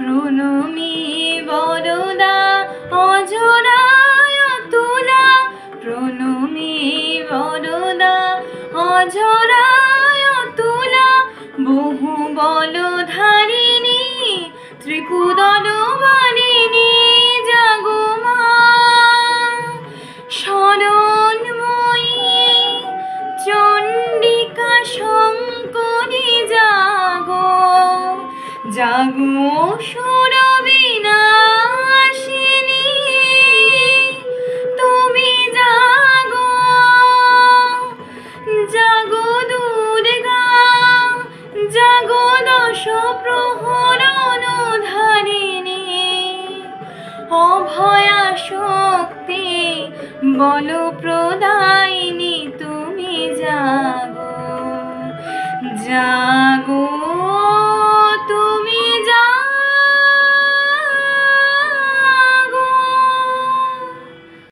প্রণমী বরদা অজরায় তুলা, প্রণমী বরদা অজরায় তুলা, বহু বলধারিণী ত্রিপুদল বালিনী জাগো মা। শরণময়ী চণ্ডিকা শঙ্করী জাগো, জাগো অসুর বিনাশিনী তুমি জাগো, জাগো দুর্গা, জাগো দশ প্রহরণ ধারিণী, অভয়া শক্তি বল প্রদায়িনী তুমি জাগো, জাগো।